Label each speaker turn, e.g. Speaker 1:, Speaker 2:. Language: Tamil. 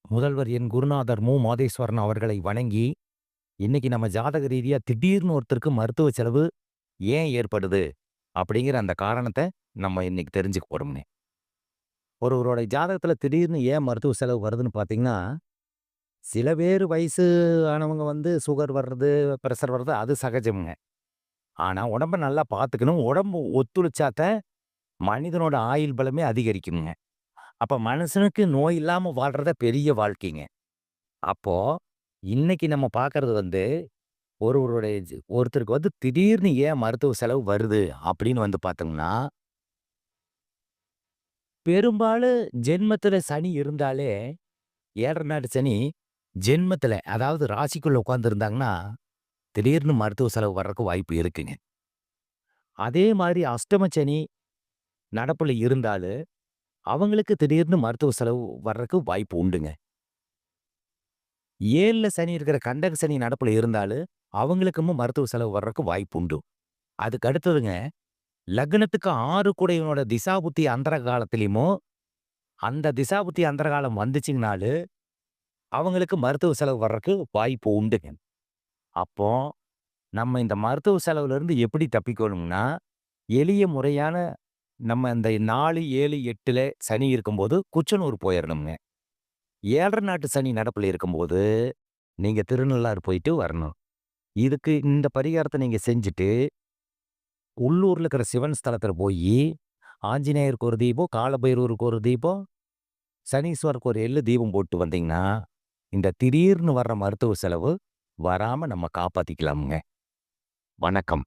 Speaker 1: முதல்வர் என் குருநாதர் மாதேஸ்வரன் அவர்களை வணங்கி, இன்னைக்கு நம்ம ஜாதக ரீதியா திடீர்னு ஒருத்தருக்கு மருத்துவ செலவு ஏன் ஏற்படுது? அப்படிங்கிற அந்த காரணத்த நம்ம இன்னைக்கு தெரிஞ்சுக்க போறோம்னே. ஒருவரோட ஜாதகத்துல திடீர்னு ஏன் மருத்துவ செலவு வருதுன்னு பார்த்தீங்கன்னா, சில பேர் வயசு ஆனவங்க சுகர் வர்றது, பிரஷர் வர்றது அது சகஜம்ங்க. ஆனா உடம்ப நல்லா பார்த்துக்கணும். உடம்பு ஒத்துழைச்சாத்தான் மனிதனோட ஆயுள் பலமே அதிகரிக்கும்ங்க. அப்ப மனுஷனுக்கு நோய் இல்லாம வாழ்றத பெரிய வாழ்க்கைங்க. அப்போ இன்னைக்கு நம்ம பார்க்கறது ஒருவருடைய ஒருத்தருக்கு திடீர்னு ஏன் மருத்துவ செலவு வருது அப்படின்னு பார்த்தோம்னா, பெரும்பாலும் ஜென்மத்தில சனி இருந்தாலே 7 நாட்டு சனி ஜென்மத்தில அதாவது ராசிக்குள்ள உட்கார்ந்திருந்தாங்கன்னா, திடீர்னு மருத்துவ செலவு வர்றதுக்கு வாய்ப்பு இருக்குங்க. அதே மாரி அஷ்டம சனி நடப்புல இருந்தாலும், அவங்களுக்கு திடீர்னு மருத்துவ செலவு வர்றதுக்கு வாய்ப்பு உண்டுங்க. 7ல சனி இருக்கிற கண்டக சனி நடப்புல இருந்தாலும், அவங்களுக்கும் மருத்துவ செலவு வர்றதுக்கு வாய்ப்பு உண்டு. அதுக்கு அடுத்ததுங்க, லக்னத்துக்கு 6 கூடையவனோட திசாபுத்தி அந்தர காலத்திலயுமோ, அந்த திசாபுத்தி அந்தர காலம் வந்துச்சுங்கனாலு, அவங்களுக்கு மருத்துவ செலவு வர்றக்கு வாய்ப்பு உண்டுங்க. அப்போ, நம்ம இந்த மருத்துவ செலவுலருந்து எப்படி தப்பிக்கணும்னா, எளிய முறையான நம்ம இந்த 4, 7, 8ல சனி இருக்கும்போது குச்சனூர் போயிரணும்ங்க. 7 நாட்டு சனி நடப்புல இருக்கும்போது, நீங்க திருநள்ளாறு போயிட்டு வரணும். இதுக்கு இந்த பரிகாரத்த நீங்க செஞ்சுட்டு, உள்ளூர்ல இருக்கிற சிவன் ஸ்தலத்துல போயி, ஆஞ்சநேயருக்கு ஒரு தீபம், காலபைரவருக்கு ஒரு தீபம், சனீஸ்வரருக்கு ஒரு எள்ளு தீபம் போட்டு வந்தீங்கன்னா, இந்த திடீர்னு வர்ற மருத்துவ செலவு வராம நம்ம காப்பாத்திக்கலாம்ங்க. வணக்கம்.